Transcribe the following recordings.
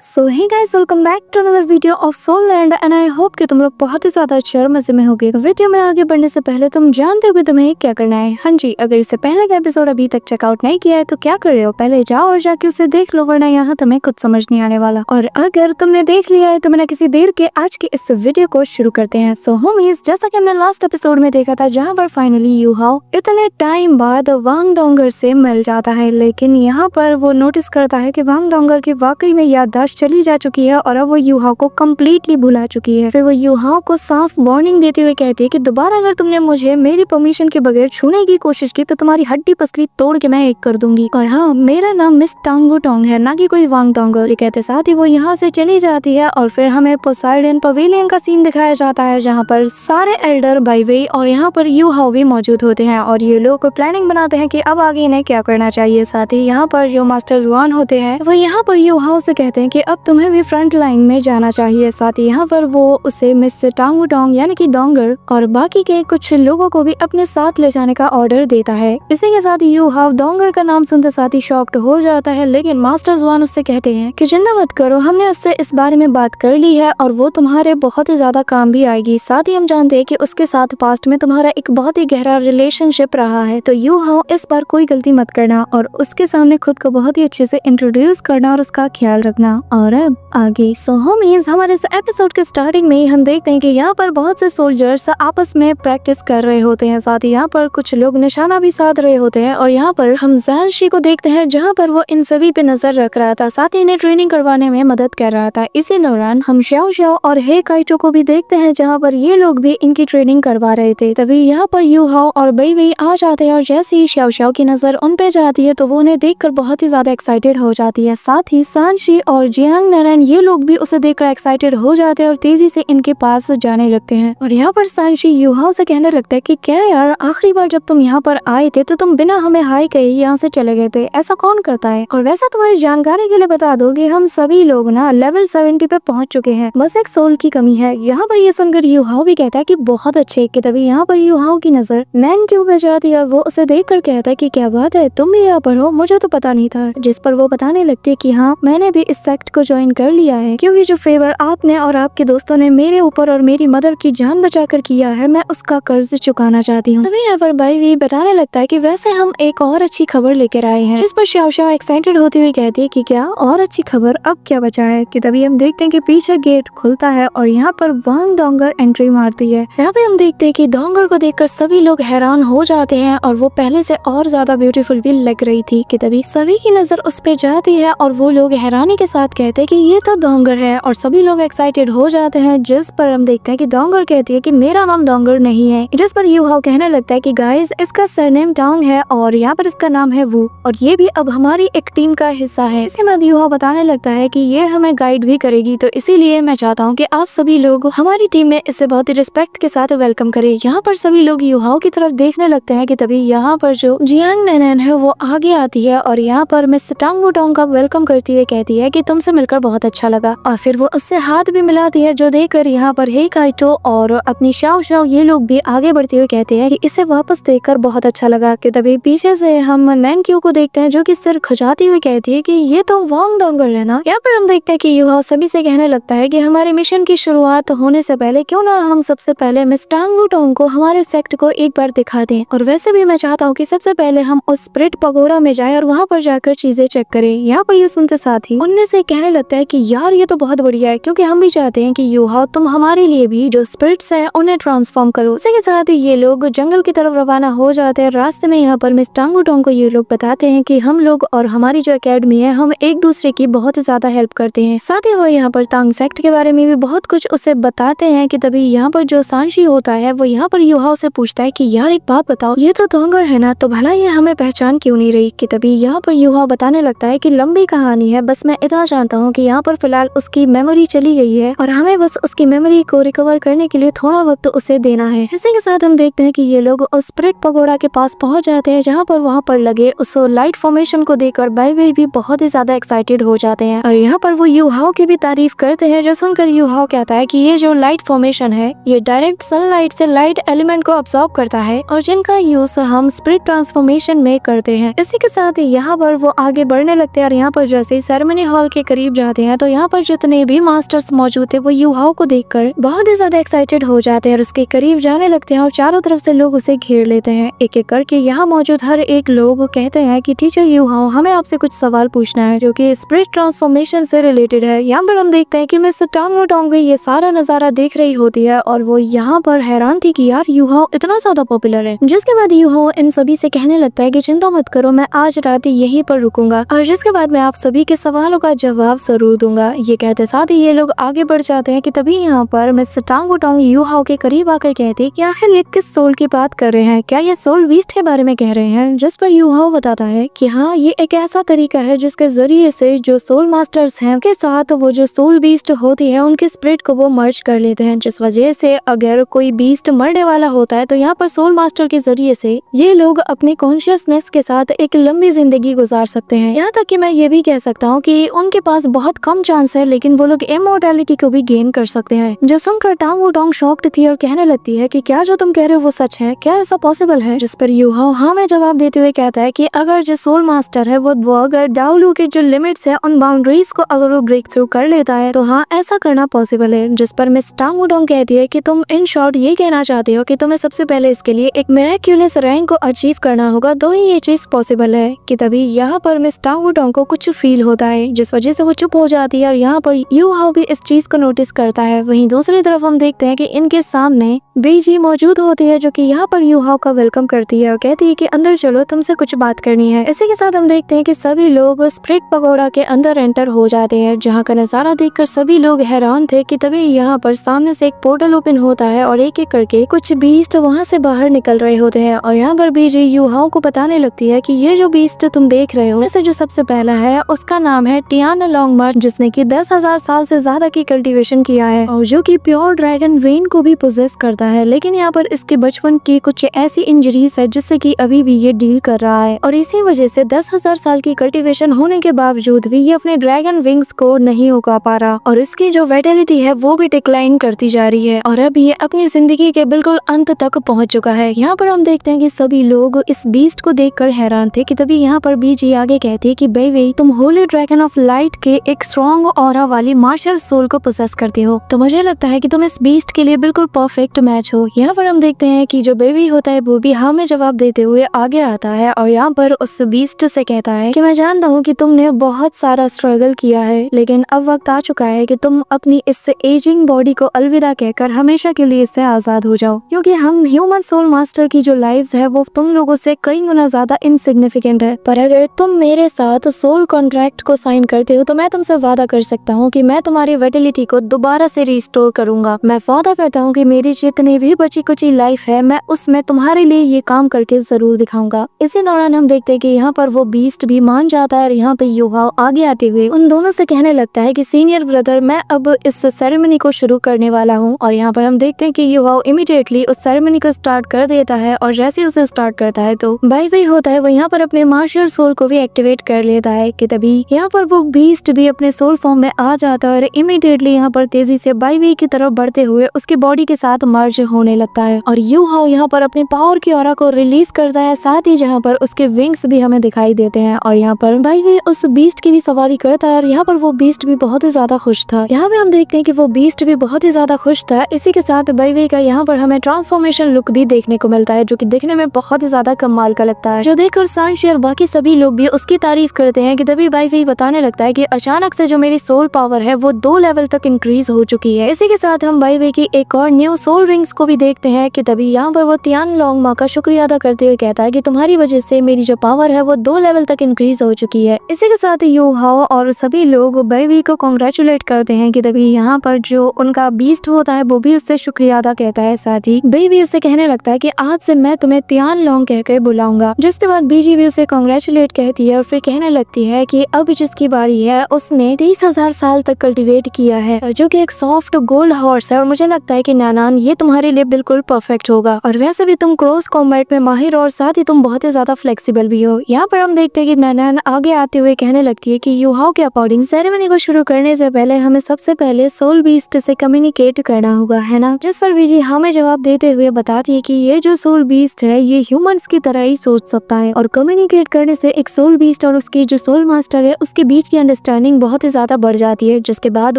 So hey guys, welcome back to another video of soul land and I hope कि तुम लोग बहुत ही ज्यादा अच्छे और मजे में होगे। वीडियो में आगे बढ़ने से पहले तुम जानते हो कि तुम्हें क्या करना है। हाँ जी, अगर इससे पहले का एपिसोड अभी तक चेकआउट नहीं किया है तो क्या कर रहे हो, पहले जाओ और जाके उसे देख लो, वरना यहाँ तुम्हें कुछ समझ नहीं आने वाला। और अगर तुमने देख लिया है तो बिना किसी देर के आज के इस वीडियो को शुरू करते हैं। सो होमीज, जैसा कि हमने लास्ट एपिसोड में देखा था जहाँ पर फाइनली यू हाओ इतने टाइम बाद वांग डोंगर से मिल जाता है, लेकिन यहाँ पर वो नोटिस करता है कि वांग डोंगर की वाकई में याददाश्त चली जा चुकी है और अब वो यू हाओ को कम्प्लीटली भुला चुकी है। फिर वो यू हाओ को साफ वार्निंग देते हुए कहती है कि दोबारा अगर तुमने मुझे मेरी परमिशन के बगैर छूने की कोशिश की तो तुम्हारी हड्डी पसली तोड़ के मैं एक कर दूंगी। और हाँ, मेरा नाम मिस टांगो टोंग है, ना कि कोई वांग डोंगर। कहते साथ ही वो यहाँ से चली जाती है और फिर हमें पोसाइडन पवेलियन का सीन दिखाया जाता है जहाँ पर सारे एल्डर बाईवे और यहाँ पर यू हाओ भी मौजूद होते हैं और ये लोग प्लानिंग बनाते हैं कि अब आगे इन्हें क्या करना चाहिए। साथ ही यहाँ पर जो मास्टर जुआन होते हैं वो यहाँ पर यू हाओ से कहते हैं कि अब तुम्हें भी फ्रंट लाइन में जाना चाहिए। साथ ही यहाँ पर वो उसे मिस टांगू टोंग यानी कि डोंगर और बाकी के कुछ लोगों को भी अपने साथ ले जाने का ऑर्डर देता है। इसी के साथ यू हाओ डोंगर का नाम सुनते साथ ही शॉक्ड हो जाता है, लेकिन मास्टर जुआन उससे कहते हैं कि चिंता मत करो, हमने उससे इस बारे में बात कर ली है और वो तुम्हारे बहुत ही ज्यादा काम भी आएगी। साथ ही हम जानते हैं कि उसके साथ पास्ट में तुम्हारा एक बहुत ही गहरा रिलेशनशिप रहा है, तो यू हाओ इस बार कोई गलती मत करना और उसके सामने खुद को बहुत ही अच्छे से इंट्रोड्यूस करना और उसका ख्याल रखना। और अब आगे सो होमीज, हमारे इस एपिसोड के स्टार्टिंग में हम देखते हैं कि यहाँ पर बहुत से सोल्जर्स आपस में प्रैक्टिस कर रहे होते हैं। साथ ही यहाँ पर कुछ लोग निशाना भी साध रहे होते हैं और यहाँ पर हम ज़ानशी को देखते हैं जहाँ पर वो इन सभी पे नजर रख रहा था, साथ ही इन्हें ट्रेनिंग करवाने में मदद कर रहा था। इसी दौरान हम श्याओ श्याओ और हे काइटो को भी देखते हैं जहाँ पर ये लोग भी इनकी ट्रेनिंग करवा रहे थे। तभी यहाँ पर यू हाओ और बेइवेई आ जाते हैं और जैसे ही श्याओ श्याओ की नजर उन पे जाती है तो वो उन्हें देखकर बहुत ही ज्यादा एक्साइटेड हो जाती है। साथ ही ज़ानशी और जियांग नैनन ये लोग भी उसे देखकर एक्साइटेड हो जाते हैं और तेजी से इनके पास जाने लगते हैं। और यहाँ पर ज़ानशी यू हाओ से कहने लगता है कि क्या यार, आखिरी बार जब तुम यहाँ पर आए थे तो तुम बिना हमें हाय कहे यहाँ से चले गए थे, ऐसा कौन करता है? और वैसा तुम्हारी जानकारी के लिए बता दो कि हम सभी लोग ना लेवल 70 पे पहुंच चुके हैं, बस एक सोल की कमी है। यहाँ पर ये सुनकर यू हाओ भी कहता है कि बहुत अच्छे। कि तभी यहाँ पर यू हाओ की नजर नैन ट्यूब पे जाती है, वो उसे देख कर कहता है कि क्या बात है, तुम भी यहाँ पर हो, मुझे तो पता नहीं था। जिस पर वो बताने लगती है कि हाँ, मैंने भी इस सेक्ट को ज्वाइन कर लिया है क्योंकि जो फेवर आपने और आपके दोस्तों ने मेरे ऊपर और मेरी मदर की जान बचाकर किया है, मैं उसका कर्ज चुकाना चाहती हूँ। तभी यहाँ पर बाईवी बताने लगता है कि वैसे हम एक और अच्छी खबर लेकर आए हैं। जिस पर श्याओ श्याओ एक्साइटेड होती हुई कहती है कि क्या और अच्छी खबर, अब क्या बचा है? कि तभी हम देखते हैं कि पीछे गेट खुलता है और यहाँ पर वांग डोंगर एंट्री मारती है। यहाँ पे हम देखते हैं कि डोंगर को देखकर सभी लोग हैरान हो जाते हैं और वो पहले से और ज्यादा ब्यूटीफुल भी लग रही थी। कि तभी सभी की नजर उस पे जाती है और वो लोग हैरानी के साथ कहते हैं कि ये तो डोंगर है और सभी लोग एक्साइटेड हो जाते हैं। जिस पर हम देखते हैं कि डोंगर कहती है कि मेरा नाम डोंगर नहीं है। जिस पर यू हाओ कहने लगता है कि गाइस, इसका सरनेम टांग है और यहाँ पर इसका नाम है वू और ये भी अब हमारी एक टीम का हिस्सा है। इसके बाद यू हाओ बताने लगता है कि ये हमें गाइड भी करेगी, तो इसीलिए मैं चाहता हूँ कि आप सभी लोग हमारी टीम में इसे बहुत ही रिस्पेक्ट के साथ वेलकम करें। यहाँ पर सभी लोग यू हाओ की तरफ देखने लगते हैं। कि तभी यहाँ पर जो जियांग नैनन है वो आगे आती है और यहाँ पर मिस टांगू टोंग का वेलकम करती हुए कहती है कि तुमसे मिलकर बहुत अच्छा लगा और फिर वो उससे हाथ भी मिलाती है, जो देखकर यहाँ पर हे काइटो और अपनी श्याओ श्याओ ये लोग भी आगे बढ़ते हुए कहते हैं कि इसे वापस देखकर बहुत अच्छा लगा। कि तभी पीछे से हम नैन क्यू को देखते हैं जो कि सिर खुजाती हुई कहती है कि ये तो वांग डोंगर है ना। यहाँ पर हम देखते हैं कि यू हाओ सभी से कहने लगता है कि हमारे मिशन की शुरुआत होने से पहले क्यों ना हम सबसे पहले मिस टांगू टोंग को हमारे सेक्ट को एक बार दिखा दें। और वैसे भी मैं चाहता हूँ कि सबसे पहले हम उस स्प्रिट पगोड़ा में जाएं और वहाँ पर जाकर चीजें चेक करें। यहाँ पर ये सुनते साथ ही उनमें से कहने लगता है कि यार ये तो बहुत बढ़िया है, क्योंकि हम भी चाहते हैं कि यू हाओ तुम हमारे लिए भी जो स्पिरिट्स हैं उन्हें ट्रांसफॉर्म करो। इसी के साथ ही ये लोग जंगल की तरफ रवाना हो जाते हैं। रास्ते में यहाँ पर मिस टांगू टोंग को ये लोग बताते हैं कि हम लोग और हमारी जो एकेडमी है हम एक दूसरे की बहुत ज्यादा हेल्प करते हैं। साथ ही वो यहाँ पर तांग सेक्ट के बारे में भी बहुत कुछ उसे बताते हैं। कि तभी यहाँ पर जो सांशी होता है वो यहाँ पर यू हाओ से पूछता है कि यार एक बात बताओ, ये तो डोंगर है ना, तो भला ये हमें पहचान क्यों नहीं रही? कि तभी यहाँ पर यू हाओ बताने लगता है कि लंबी कहानी है, बस मैं इतना जानता हूँ कि यहाँ पर फिलहाल उसकी मेमोरी चली गई है और हमें बस उसकी मेमोरी को रिकवर करने के लिए थोड़ा वक्त उसे देना है। इसी के साथ हम देखते हैं कि ये लोग उस स्पिरिट पगोड़ा के पास पहुंच जाते हैं जहाँ पर वहाँ पर लगे उस लाइट फॉर्मेशन को देखकर बाईवे भी बहुत ही ज्यादा एक्साइटेड हो जाते हैं और यहाँ पर वो यू हाओ की भी तारीफ करते हैं। जो सुनकर यू हाओ कहता है कि ये जो लाइट फॉर्मेशन है ये डायरेक्ट सनलाइट से लाइट एलिमेंट को अब्सॉर्ब करता है और जिनका यूज हम स्पिरिट ट्रांसफॉर्मेशन में करते हैं। इसी के साथ यहाँ पर वो आगे बढ़ने लगते हैं और यहाँ पर जैसे सेरेमनी हॉल के करीब जाते हैं तो यहाँ पर जितने भी मास्टर्स मौजूद थे वो युहाओ को देखकर बहुत ही ज्यादा एक्साइटेड हो जाते हैं और उसके करीब जाने लगते हैं और चारों तरफ से लोग उसे घेर लेते हैं। एक एक करके यहाँ मौजूद हर एक लोग कहते हैं कि टीचर युहाओ, हमें आपसे कुछ सवाल पूछना है जो कि स्पिरिट ट्रांसफॉर्मेशन से रिलेटेड है। यहाँ पर हम देखते हैं कि मिस टांग टोंग भी ये सारा नजारा देख रही होती है और वो यहाँ पर हैरान थी कि यार युहाओ इतना ज्यादा पॉपुलर है। जिसके बाद युहाओ इन सभी से कहने लगता है कि चिंता मत करो, मैं आज रात यहीं पर रुकूंगा और जिसके बाद मैं आप सभी के सवालों का जवाब जरूर दूंगा। ये कहते साथ ही ये लोग आगे बढ़ जाते हैं कि तभी यहाँ पर मिस टांग टोंग युहाओ के करीब आकर कहती कि आखिर ये किस सोल की बात कर रहे हैं, क्या ये सोल बीस्ट के बारे में कह रहे हैं। जिस पर युहाओ बताता है कि हाँ, ये एक ऐसा तरीका है जिसके जरिए से जो सोल मास्टर्स हैं के साथ वो जो सोल बीस्ट होती है उनके स्पिरिट को वो मर्ज कर लेते हैं, जिस वजह से अगर कोई बीस्ट मरने वाला होता है तो यहाँ पर सोल मास्टर के जरिए से ये लोग अपने कॉन्शियसनेस के साथ एक लंबी जिंदगी गुजार सकते हैं। यहाँ तक कि मैं ये भी कह सकता हूँ कि उनके पास बहुत कम चांस है लेकिन वो लोग इमॉर्टैलिटी को भी गेन कर सकते हैं। जो सुनकर टांग वुडोंग शॉक्ड थी और कहने लगती है कि क्या जो तुम कह रहे हो वो सच है, क्या ऐसा पॉसिबल है। जिस पर युहाओ हाँ में जवाब देते हुए कहता है कि अगर जो सोल मास्टर है वो अगर डाओलू के जो लिमिट्स है उन बाउंड्रीज को अगर वो ब्रेक थ्रू कर लेता है तो हाँ ऐसा करना पॉसिबल है। जिस पर मिस टांग वुडोंग कहती है कि तुम इन शॉर्ट ये कहना चाहते हो कि तुम्हें सबसे पहले इसके लिए एक मिरेक्युलस रैंक को अचीव करना होगा तो ही ये चीज पॉसिबल है। कि तभी यहाँ पर मिस टांग वुडोंग को कुछ फील होता है जिस वजह से वो चुप हो जाती है और यहाँ पर युहाओ भी इस चीज को नोटिस करता है। वहीं दूसरी तरफ हम देखते हैं कि इनके सामने बीजी मौजूद होती है जो कि यहाँ पर युहाओ का वेलकम करती है और कहती है कि अंदर चलो, तुमसे कुछ बात करनी है। इसी के साथ हम देखते हैं कि सभी लोग स्पिरिट पगोड़ा के अंदर एंटर हो जाते हैं जहाँ का नजारा देखकर सभी लोग हैरान थे। कि तभी यहाँ पर सामने से एक पोर्टल ओपन होता है और एक एक करके कुछ बीस्ट वहाँ से बाहर निकल रहे होते हैं और यहाँ पर बीजी युहाओ को बताने लगती है कि ये जो बीस्ट तुम देख रहे हो इससे जो सबसे पहला है उसका नाम है टियान लॉन्गमार्च, जिसने की 10,000 साल से ज्यादा की कल्टीवेशन किया है और जो कि प्योर ड्रैगन वेन को भी पोजेस करता है। लेकिन यहाँ पर इसके बचपन की कुछ ऐसी इंजरीज है जिससे कि अभी भी ये डील कर रहा है और इसी वजह से 10,000 साल की कल्टीवेशन होने के बावजूद भी ये अपने ड्रैगन विंग्स को नहीं उगा पा रहा और इसकी जो वाइटैलिटी है वो भी डिक्लाइन करती जा रही है और अब ये अपनी जिंदगी के बिल्कुल अंत तक पहुंच चुका है। यहाँ पर हम देखते हैं कि सभी लोग इस बीस्ट को देखकर हैरान थे। कि तभी यहाँ पर बीजी आगे कहती है कि बेबी, तुम होली ड्रैगन ऑफ लाइट के एक स्ट्रॉन्ग ऑरा वाली मार्शल सोल को पोसेस करती हो, तो मुझे लगता है कि तुम इस बीस्ट के लिए बिल्कुल परफेक्ट मैच हो। यहाँ पर हम देखते हैं कि जो बेबी होता है वो भी हाँ में जवाब देते हुए आगे आता है और यहाँ पर उस बीस्ट से कहता है कि मैं जानता हूँ कि तुमने बहुत सारा स्ट्रगल किया है लेकिन अब वक्त आ चुका है कि तुम अपनी इस एजिंग बॉडी को अलविदा कहकर हमेशा के लिए इससे आजाद हो जाओ, क्योंकि हम ह्यूमन सोल मास्टर की जो लाइव्स है वो तुम लोगों से कई गुना ज्यादा इनसिग्निफिकेंट है। पर अगर तुम मेरे साथ सोल कॉन्ट्रैक्ट को साइन करते हो तो मैं तुमसे वादा कर सकता हूँ कि मैं तुम्हारी वाइटैलिटी को दोबारा से रिस्टोर करूंगा। मैं वादा करता हूँ कि मेरी जितनी भी बची कुची लाइफ है मैं उसमें तुम्हारे लिए ये काम करके जरूर दिखाऊंगा। इसी दौरान हम देखते हैं कि यहाँ पर वो बीस्ट भी मान जाता है और यहाँ पे युहाओ आगे आते हुए उन दोनों से कहने लगता है कि सीनियर ब्रदर, मैं अब इस सेरेमनी को शुरू करने वाला हूँ। और यहाँ पर हम देखते हैं कि युहाओ इमीडिएटली उस सेरेमनी को स्टार्ट कर देता है और जैसे उसे स्टार्ट करता है तो बाई होता है वो यहाँ पर अपने मार्शल सोल को भी एक्टिवेट कर लेता है। कि तभी यहाँ पर वो बीस्ट भी अपने सोल फॉर्म में आ जाता है और इमीडिएटली यहाँ पर तेजी से बाई की तरफ बढ़ते हुए उसके बॉडी के साथ मर्ज होने लगता है और युहाओ यहाँ पर अपने पावर की ऑरा को रिलीज करता है, साथ ही जहाँ पर उसके विंग्स भी हमें दिखाई देते हैं और यहाँ पर बाई उस बीस्ट की भी सवारी करता है और यहाँ पर वो बीस्ट भी बहुत ही ज्यादा खुश था। यहाँ पे हम देखते हैं कि वो बीस्ट भी बहुत ही ज्यादा खुश था। इसी के साथ बाई का यहाँ पर हमें ट्रांसफॉर्मेशन लुक भी देखने को मिलता है जो कि दिखने में बहुत ही ज्यादा कमाल का लगता है, जो देखकर सांशी और बाकी सभी लोग भी उसकी तारीफ करते हैं। कि तभी बाई बताने लगता है कि अचानक से जो मेरी सोल पावर है वो 2 लेवल तक इंक्रीज हो चुकी है। इसी के साथ हम बाई की एक और न्यू सोल रिंग्स को भी देखते हैं। कि तभी यहाँ पर वो तियान लॉन्गमा का शुक्रिया अदा करते हुए कहता है कि तुम्हारी वजह से मेरी जो पावर है वो 2 लेवल तक इंक्रीज हो चुकी है। इसी के साथ युहाओ और सभी लोग बाई को कॉन्ग्रेचुलेट करते हैं। कि तभी यहाँ पर जो उनका बीस्ट होता है वो भी उससे शुक्रिया अदा कहता है, साथ ही बेबी उससे कहने लगता है कि आज से मैं तुम्हें तियान लॉन्ग कहकर बुलाऊंगा। जिसके बाद बीजी भी उसे कॉन्ग्रेचुलेट कहती है और फिर कहने लगती है कि अब जिसकी बारी है उसने 30,000 साल तक कल्टीवेट किया है जो कि एक सॉफ्ट गोल्ड हॉर्स है और मुझे लगता है कि नानान ये तुम्हारे लिए बिल्कुल परफेक्ट होगा और वैसे भी तुम क्रॉस कॉम्बैट में माहिर और साथ ही तुम बहुत ही ज्यादा फ्लेक्सिबल भी हो। यहाँ पर हम देखते हैं कि नानान आगे आते हुए कहने लगती है कि युहाओ के अकॉर्डिंग सेरेमनी को शुरू करने से पहले हमें सबसे पहले सोल बीस्ट से कम्युनिकेट करना होगा, है ना। जिस पर बीजी हमें जवाब देते हुए बताती है कि ये जो सोल बीस्ट है ये ह्यूमंस की तरह ही सोच सकता है और कम्युनिकेट करने से एक सोल बीस्ट और उसकी जो सोल मास्टर है उसके बीच की अंडरस्टैंडिंग बहुत ही ज्यादा बढ़ जाती है, जिसके बाद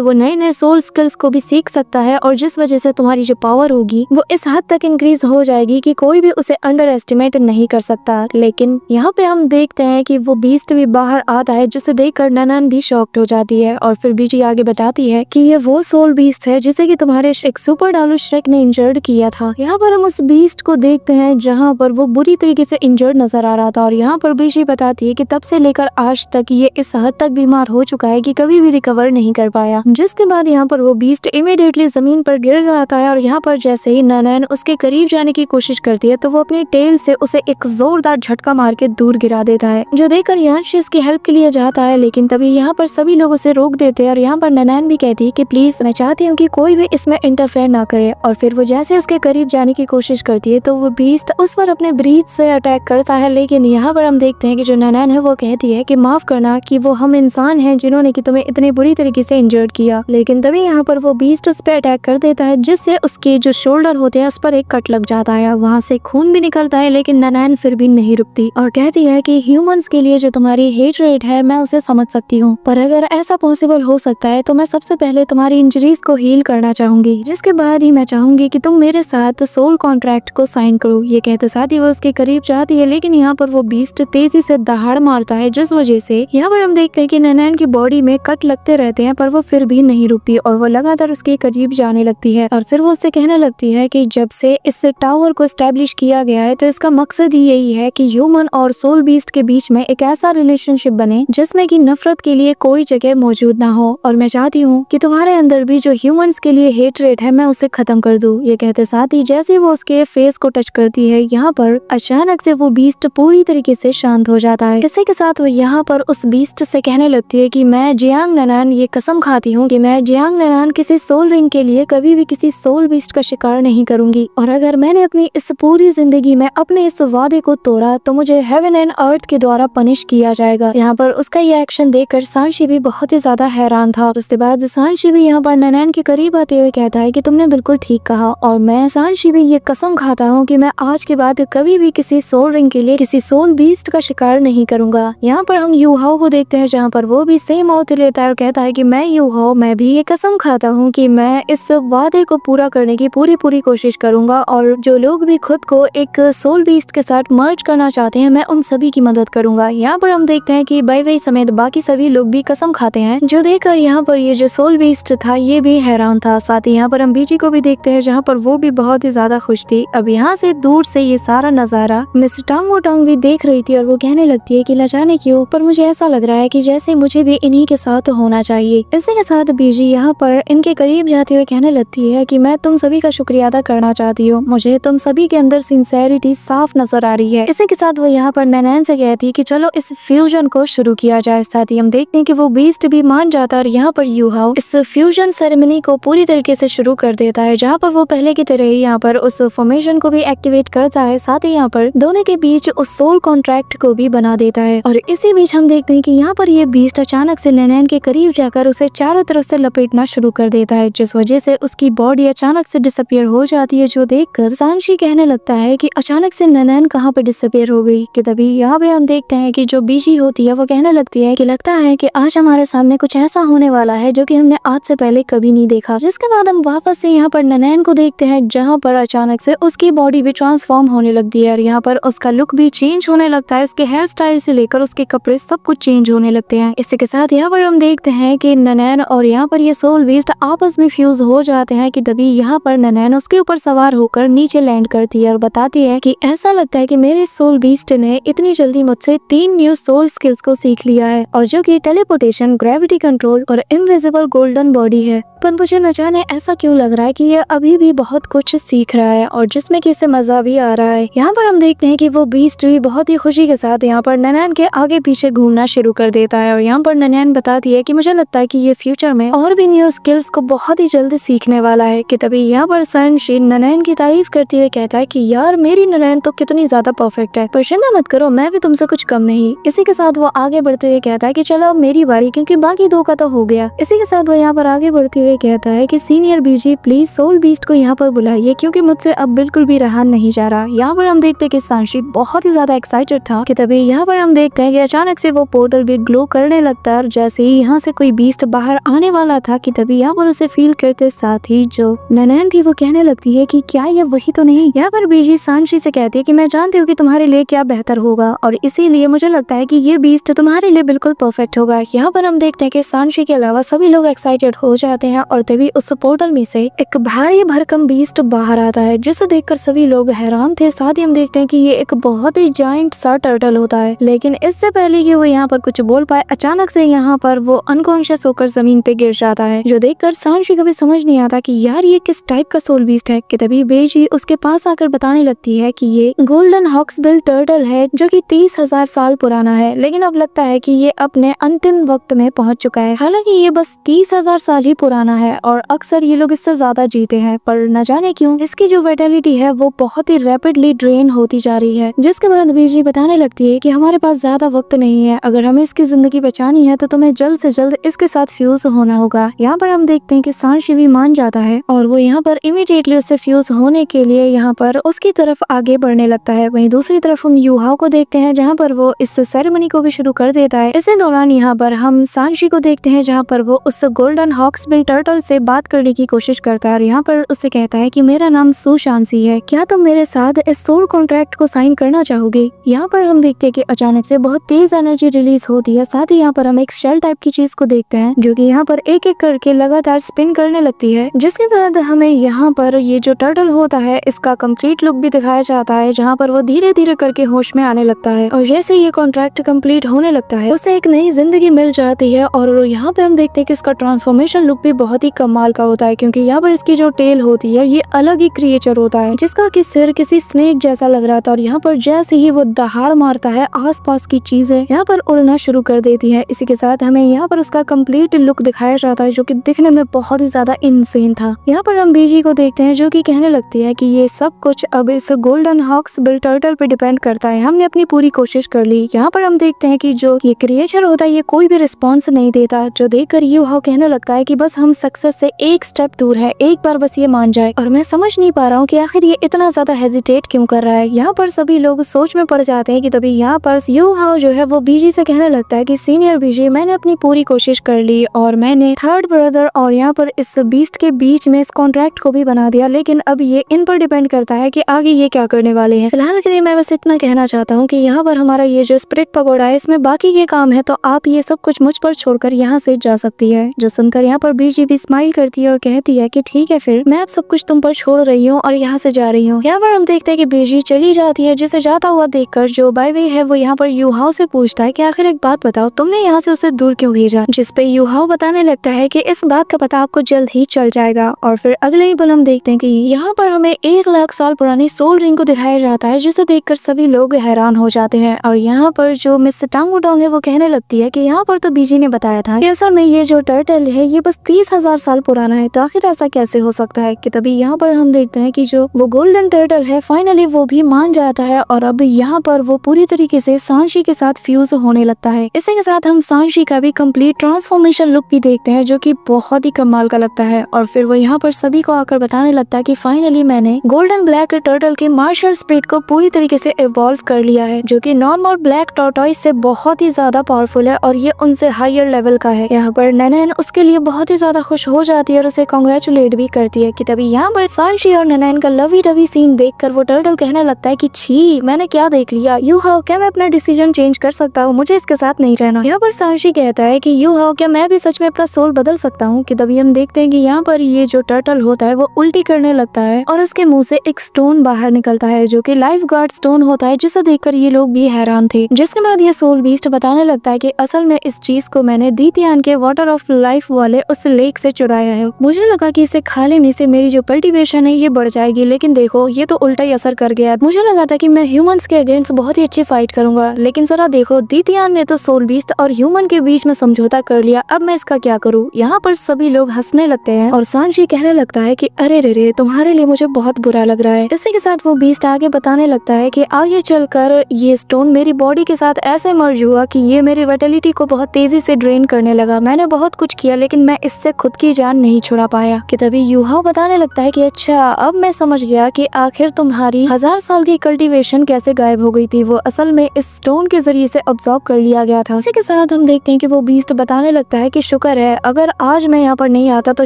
वो नए नए सोल स्किल्स को भी सीख सकता है और जिस वजह से तुम्हारी जो पावर होगी वो इस हद तक इंक्रीज हो जाएगी कि कोई भी उसे अंडर एस्टिमेट नहीं कर सकता। लेकिन यहाँ पे हम देखते हैं कि वो बीस्ट भी बाहर आता है, जिसे देखकर ननन भी शॉक्ड हो जाती है और फिर बीजी आगे बताती है कि ये वो सोल बीस्ट है जिसे कि तुम्हारे एक सुपर डालू श्रेक ने इंजर्ड किया था। यहाँ पर हम उस बीस्ट को देखते हैं जहाँ पर वो बुरी तरीके से इंजर्ड नजर आ रहा था और यहाँ पर बीजी बताती है कि तब से लेकर आज तक ये इस हद तक बीमार हो चुका है कि कभी भी रिकवर नहीं कर पाया। जिसके बाद यहाँ पर वो बीस्ट इमीडिएटली जमीन पर गिर जाता है और यहाँ पर जैसे ही ननन उसके करीब जाने की कोशिश करती है तो वो अपनी टेल से उसे एक जोरदार झटका मार के दूर गिरा देता है, जो देखकर यांश इसकी हेल्प के लिए जाता है। लेकिन तभी यहाँ पर सभी लोग उसे रोक देते हैं और यहाँ पर ननन भी कहती है कि प्लीज मैं चाहती हूँ कि कोई भी इसमें इंटरफेयर ना करे। और फिर वो जैसे उसके करीब जाने की कोशिश करती है तो वो बीस्ट उस पर अपने ब्रीथ से अटैक करता है। लेकिन यहाँ पर हम देखते हैं कि जो ननन है वो कहती है कि माफ करना कि वो हम इंसान हैं जिन्होंने कि तुम्हें इतनी बुरी तरीके से इंजर्ड किया। लेकिन तभी यहाँ पर वो बीस्ट उस पर अटैक कर देता है, जिससे उसके जो शोल्डर होते हैं उस पर एक कट लग जाता है, वहाँ से खून भी निकलता है। लेकिन ननन फिर भी नहीं रुकती और कहती है कि ह्यूमंस के लिए जो तुम्हारी हेट रेट है मैं उसे समझ सकती हूँ, पर अगर ऐसा पॉसिबल हो सकता है तो मैं सबसे पहले तुम्हारी इंजरीज को हील करना चाहूंगी, जिसके बाद ही मैं चाहूंगी कि तुम मेरे साथ सोल कॉन्ट्रैक्ट को साइन करो। ये कहते साथ ही वो उसके करीब जाती है, लेकिन यहाँ पर वो बीस्ट तेजी से दहाड़ मारता है, जिस वजह से यहाँ पर हम देखते हैं कि ननन की बॉडी में कट लगते रहते हैं, पर वो फिर भी नहीं रुकती और वो लगातार उसके करीब जाने लगती है। और फिर वो उससे कहने लगती है कि जब से इस टावर को एस्टेब्लिश किया गया है तो इसका मकसद ही यही है कि ह्यूमन और सोल बीस्ट के बीच में एक ऐसा रिलेशनशिप बने जिसमें कि नफरत के लिए कोई जगह मौजूद ना हो, और मैं चाहती हूँ कि तुम्हारे अंदर भी जो ह्यूमंस के लिए हेट रेट है मैं उसे खत्म कर दूं। ये कहते साथ ही जैसे वो उसके फेस को टच करती है, यहाँ पर अचानक से वो बीस्ट पूरी तरीके से शांत हो जाता है। इसी के साथ वो यहाँ पर उस बीस्ट से कहने लगती है कि मैं जियांग ननन ये कसम खाती हूँ कि मैं जियांग ननन किसी सोल रिंग के लिए कभी भी किसी सोल बीस्ट का शिकार नहीं करूंगी, और अगर मैंने अपनी इस पूरी जिंदगी में अपने इस वादे को तोड़ा तो मुझे हेवन एंड अर्थ के द्वारा पनिश किया जाएगा। यहाँ पर उसका ये एक्शन देखकर सांशी भी बहुत ही ज्यादा हैरान था। उसके बाद सांशी भी यहाँ पर ननन के करीब आते हुए कहता है कि तुमने बिल्कुल ठीक कहा, और मैं सांशी भी ये कसम खाता हूँ कि मैं आज के बाद कभी भी किसी सोल रिंग के लिए किसी सोल बीस्ट का शिकार नहीं करूंगा। यहाँ पर हम यूहाओ को देखते हैं जहाँ पर वो भी सेम ओथ लेता है और कहता है कि मैं यूहाओ मैं भी ये कसम खाता हूँ कि मैं इस वादे को पूरा करने की पूरी कोशिश करूंगा, और जो लोग भी खुद को एक सोल बीस्ट के साथ मर्ज करना चाहते हैं मैं उन सभी की मदद करूंगा। यहाँ पर हम देखते हैं कि बाई समेत बाकी सभी लोग भी कसम खाते हैं, जो देखकर यहाँ पर ये जो सोल बीस्ट था ये भी हैरान था। साथ ही यहाँ पर हम बीजी को भी देखते हैं जहाँ पर वो भी बहुत ही ज्यादा खुश थी। अब यहाँ से दूर से ये सारा नजारा मिस टांगो टांग भी देख रही थी और वो कहने लगती है कि न जाने क्यों पर मुझे ऐसा लग रहा है कि जैसे मुझे भी इन्हीं के साथ होना चाहिए। इसी के साथ बीजी यहाँ पर इनके करीब जाते हुए कहने लगती है कि मैं तुम सभी का शुक्रिया अदा करना चाहती हूँ, मुझे तुम सभी के अंदर सिंसेरिटी साफ नजर आ रही है। इसी के साथ वो यहाँ पर ननन से कहती है कि चलो इस फ्यूजन को शुरू किया जाए। साथ ही हम देखते हैं कि वो बीस्ट भी मान जाता है और यहाँ पर यूहाओ इस फ्यूजन सेरेमनी को पूरी तरीके से शुरू कर देता है, जहाँ पर वो पहले की तरह ही यहाँ पर उस फॉर्मेशन को भी एक्टिवेट करता है। साथ ही यहाँ पर दोनों के बीच उस सोल कॉन्ट्रैक्ट को भी बना देता है। और इसी बीच हम देखते हैं कि यहाँ पर ये बीस्ट अचानक से ननन के करीब जाकर उसे चारों तरफ से लपेटना शुरू कर देता है, जिस वजह से उसकी बॉडी अचानक से डिसअपियर हो जाती है, जो देखकर सांशी कहने लगता है कि अचानक से ननन कहाँ पर डिसअपियर हो गई। कि तभी यहाँ पे हम देखते हैं कि जो बीजी होती है वो कहने लगती है कि लगता है कि आज हमारे सामने कुछ ऐसा होने वाला है जो कि हमने आज से पहले कभी नहीं देखा। जिसके बाद हम वापस से यहाँ पर ननन को देखते हैं जहाँ पर अचानक से उसकी बॉडी भी ट्रांसफॉर्म होने लगती है और यहाँ पर उसका लुक भी चेंज होने लगता है, उसके हेयर स्टाइल से लेकर उसके कपड़े सब कुछ चेंज होने लगते हैं। इसी के साथ यहाँ पर हम देखते हैं कि ननन और यहाँ पर ये सोल बीस्ट आपस में फ्यूज हो जाते हैं। कि तभी यहाँ पर ननन उसके ऊपर सवार होकर नीचे लैंड करती है और बताती है कि ऐसा लगता है कि मेरे सोल बीस्ट ने इतनी जल्दी मुझसे 3 न्यू सोल स्किल्स को सीख लिया है, और जो कि टेलीपोर्टेशन, ग्रेविटी कंट्रोल और इनविजिबल गोल्डन बॉडी है। पर मुझे न जाने ऐसा क्यों लग रहा है कि ये अभी भी बहुत कुछ सीख रहा है और जिसमें कि इसे मजा भी आ रहा है। यहाँ पर हम देखते हैं कि वो बीस्ट भी बहुत ही खुशी के साथ यहाँ पर ननन के आगे पीछे घूमना शुरू कर देता है और यहाँ पर ननन बताती है कि मुझे लगता है कि ये फ्यूचर में और भी न्यू स्किल्स को बहुत ही जल्दी सीखने वाला है। कि तभी यहाँ पर सांशी ननन की तारीफ करते हुए कहता है कि यार मेरी ननन तो कितनी ज्यादा परफेक्ट है, पर चिंता मत करो मैं भी तुमसे कुछ कम नहीं। इसी के साथ वो आगे बढ़ते हुए कहता है कि चलो अब मेरी बारी, क्योंकि बाकी 2 का तो हो गया। इसी के साथ वो यहाँ पर आगे बढ़ते हुए कहता है कि senior BG please soul beast को यहाँ पर बुलाइए, क्योंकि मुझसे अब बिल्कुल भी रहा नहीं जा रहा। यहाँ पर हम देखते हैं कि सांशी बहुत ही ज्यादा एक्साइटेड था। कि तभी यहाँ पर हम देखते हैं कि अचानक से वो पोर्टल भी ग्लो करने लगता है। और जैसे ही यहाँ से कोई बीस्ट बाहर आने वाला था कि तभी यहाँ पर उसे फील करते साथ ही जो ननैन थी वो कहने लगती है कि क्या ये वही तो नहीं। यहाँ पर बीजी सांशी से कहती है कि मैं जानती हूँ कि तुम्हारे लिए क्या बेहतर होगा और इसीलिए मुझे लगता है कि ये बीस्ट तुम्हारे लिए बिल्कुल परफेक्ट होगा। यहाँ पर हम देखते हैं कि सांशी के अलावा सभी लोग एक्साइटेड हो जाते हैं और तभी उस पोर्टल में से एक भारी भरकम बीस्ट बाहर आता है जिसे देखकर सभी लोग हैरान थे। साथ ही हम देखते हैं कि ये एक बहुत ही जायंट सा टर्टल होता है, लेकिन इससे पहले कि वो यहाँ पर कुछ बोल पाए अचानक से यहाँ पर वो अनकॉन्शियस होकर जमीन पे गिर जाता है, जो देखकर सांशी को भी समझ नहीं आता कि यार ये किस टाइप का सोल बीस्ट है। कि तभी बेजी उसके पास आकर बताने लगती है कि ये गोल्डन हॉक्सबिल टर्टल है जो कि 30,000 साल पुराना है, लेकिन अब लगता है कि ये अपने अंतिम वक्त में पहुंच चुका है। हालांकि ये बस 30,000 साल ही पुराना है और अक्सर ये लोग इससे ज्यादा जीते हैं, पर न जाने क्यों इसकी जो विटैलिटी है वो बहुत ही रैपिडली ड्रेन होती जा रही है। जिसके बाद बेजी बताने लगती है कि हमारे पास ज्यादा वक्त नहीं है, अगर हमें इसकी जिंदगी बचानी है तो तुम्हें जल्द से जल्द इसके साथ फ्यूज होना होगा। यहाँ पर हम देखते हैं कि सांशी भी मान जाता है और वो यहाँ पर इमीडिएटली उससे फ्यूज होने के लिए यहाँ पर उसकी तरफ आगे बढ़ने लगता है। वहीं दूसरी तरफ हम यूहाओ को देखते हैं जहाँ पर वो इस सेरेमनी को भी शुरू कर देता है। इसी दौरान यहाँ पर हम सांशी को देखते हैं जहाँ पर वो उस गोल्डन हॉक्सबिल टर्टल से बात करने की कोशिश करता है और यहाँ पर उससे कहता है कि मेरा नाम सुशांसी है, क्या तुम मेरे साथ इस सोल कॉन्ट्रैक्ट को साइन करना चाहोगे। यहाँ पर हम देखते हैं कि अचानक से बहुत तेज एनर्जी रिलीज होती है। साथ ही यहाँ पर हम एक शेल टाइप की चीज को देखते हैं जो कि यहाँ पर एक एक करके लगातार स्पिन करने लगती है। जिसके बाद हमें यहाँ पर ये जो टर्टल होता है इसका कंप्लीट लुक भी दिखाया जाता है जहाँ पर वो धीरे धीरे करके होश में आने लगता है और जैसे ये कॉन्ट्रैक्ट कंप्लीट होने लगता है उसे एक नई जिंदगी मिल जाती है। और यहाँ पे हम देखते हैं कि इसका ट्रांसफॉर्मेशन लुक भी बहुत ही कमाल का होता है क्योंकि यहाँ पर इसकी जो टेल होती है ये अलग ही क्रिएचर होता है जिसका कि सिर किसी स्नेक जैसा लग रहा था और यहाँ पर जैसे ही वो दहाड़ मारता है आसपास की चीजें यहाँ पर उड़ना शुरू कर देती है। इसी के साथ हमें यहाँ पर उसका कंप्लीट लुक दिखाया जाता है जो कि दिखने में बहुत ही ज्यादा इनसेन था। यहाँ पर हम बीजी को देखते हैं जो कि कहने लगती है कि ये सब कुछ अब इस गोल्डन हॉक्सबिल टर्टल पे डिपेंड करता है, हमने अपनी पूरी कोशिश कर ली। यहाँ पर हम देखते हैं कि जो ये क्रिएचर होता है ये कोई भी रिस्पॉन्स नहीं देता, जो देखकर यूहाओ कहने लगता है कि बस हम सक्सेस से एक स्टेप दूर है, एक बार बस ये मान जाए। और मैं समझ नहीं पा रहा हूँ कि आखिर ये इतना ज्यादा हेजिटेट क्यों कर रहा है। यहाँ पर सभी लोग सोच में पड़ जाते हैं कि तभी यहाँ पर यूहाओ जो है वो बीजी से कहने लगता है कि सीनियर बीजी मैंने अपनी पूरी कोशिश कर ली और मैंने थर्ड ब्रदर और यहाँ पर इस बीस्ट के बीच में इस कॉन्ट्रैक्ट को भी बना दिया, लेकिन अब ये इन पर डिपेंड करता है कि आगे ये क्या करने वाले हैं। फिलहाल के लिए मैं बस इतना कहना चाहता हूँ कि यहाँ पर हमारा ये जो स्पिरिट पगोड़ा है इसमें बाकी के काम है तो आप ये सब कुछ मुझ पर छोड़कर यहाँ से जा सकती है। जो सुनकर यहाँ पर बीजी भी स्माइल करती है और कहती है कि ठीक है फिर मैं अब सब कुछ तुम पर छोड़ रही हूँ और यहाँ से जा रही हूँ। यहाँ पर हम देखते हैं कि बीजी चली जाती है जिसे जाता हुआ देखकर जो बाय वे है वो यहाँ पर यूहाओ से पूछता है कि आखिर एक बात बताओ तुमने यहाँ से उसे दूर क्यों भेजा, जिसपे यूहाओ बताने लगता है कि इस बात का पता आपको जल्द ही चल जाएगा। और फिर अगले ही पल हम देखते हैं कि यहाँ पर हमें 1,00,000 साल पुरानी सोल रिंग को दिखाया जाता है जिसे देखकर सभी लोग हैरान हो जाते हैं। और यहाँ पर जो मिस टांगुडोंग है वो कहने लगती है कि यहाँ पर तो बीजी ने बताया था कि असल में ये जो टर्टल है ये बस 30,000 साल पुराना है, तो आखिर ऐसा कैसे हो सकता है। कि तभी यहाँ पर हम देखते हैं कि जो वो गोल्डन टर्टल है फाइनली वो भी मान जाता है और अब यहाँ पर वो पूरी तरीके से सांशी के साथ फ्यूज होने लगता है। इसी के साथ हम सांशी का भी कंप्लीट ट्रांसफॉर्मेशन लुक भी देखते हैं जो कि बहुत ही कमाल का लगता है। और फिर वो यहाँ पर सभी को आकर बताने लगता है कि फाइनली मैंने गोल्डन ब्लैक टर्टल के मार्शल स्पिरिट को पूरी तरीके से इवॉल्व कर लिया है जो कि नॉर्मल ब्लैक टॉर्टोइस से बहुत ही ज्यादा पावरफुल है और ये उनसे हायर लेवल का है। यहाँ पर ननैन उसके लिए बहुत ही ज्यादा खुश हो जाती है और उसे कांग्रेचुलेट भी करती है। कि तभी यहाँ पर सांशी और ननैन का लवी डवी सीन देखकर वो टर्टल कहने लगता है कि छी मैंने क्या देख लिया, यूहाओ क्या मैं अपना डिसीजन चेंज कर सकता हूँ, मुझे इसके साथ नहीं रहना। यहाँ पर सांशी कहता है कि यूहाओ क्या मैं भी सच में अपना सोल बदल सकता हूँ। कि तभी हम देखते हैं कि यहाँ पर ये जो टर्टल होता है वो उल्टी करने लगता है और उसके मुंह से एक स्टोन बाहर निकलता है जो कि लाइफ गार्ड स्टोन होता है, जिसे देखकर ये लोग भी हैरान थे। जिसके बाद ये सोल बीस्ट बताने लगता है कि असल में इस चीज को मैंने दीतियान के वाटर ऑफ लाइफ वाले उस लेक से चुराया है। मुझे लगा कि इसे खा लेने से मेरी जो कल्टीवेशन है ये बढ़ जाएगी, लेकिन देखो ये तो उल्टा ही असर कर गया। मुझे लगा था कि मैं ह्यूमंस के अगेंस्ट बहुत ही अच्छी फाइट करूंगा, लेकिन जरा देखो दीतियान ने तो सोल बीस्ट और ह्यूमन के बीच में समझौता कर लिया, अब मैं इसका क्या करूँ। यहाँ पर सभी लोग हंसने लगते हैं और सांशी कहने लगता है कि अरे रे तुम्हारे लिए मुझे बहुत बुरा लग रहा है। इसी के साथ वो बीस्ट आगे बताने लगता है कि आगे चलकर ये स्टोन मेरी बॉडी के साथ ऐसे मर्ज हुआ कि ये मेरी विटैलिटी को बहुत तेजी से ड्रेन करने लगा। मैंने बहुत कुछ किया लेकिन मैं इससे खुद की जान नहीं छुड़ा पाया। कि तभी यूहाओ बताने लगता है कि अच्छा अब मैं समझ गया कि आखिर तुम्हारी 1000 साल की कल्टीवेशन कैसे गायब हो गई थी, वो असल में इस स्टोन के जरिए से अब्सॉर्ब कर लिया गया था। इसी के साथ बाद हम देखते हैं कि वो बीस्ट बताने लगता है कि शुक्र है, अगर आज मैं यहाँ पर नहीं आता तो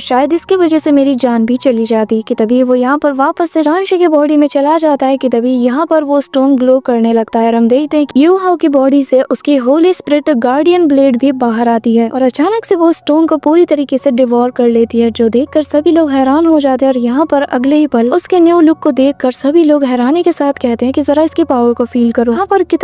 शायद इसकी वजह से मेरी जान भी चली जाती। कि तभी वो यहाँ पर वापस से जानशी की बॉडी में चला जाता है। कि तभी यहाँ पर वो स्टोन ग्लो करने लगता है और हम देखते हैं कि यू हाउ की बॉडी से उसकी होली स्पिरिट गार्डियन ब्लेड भी बाहर आती है और अचानक से वो स्टोन को पूरी तरीके से डिवोर कर लेती है, जो देखकर सभी लोग हैरान हो जाते हैं। और यहाँ पर अगले ही पल उसके न्यू लुक को देखकर सभी लोग हैरानी के साथ कहते हैं कि जरा इसकी पावर को फील करो। यहाँ पर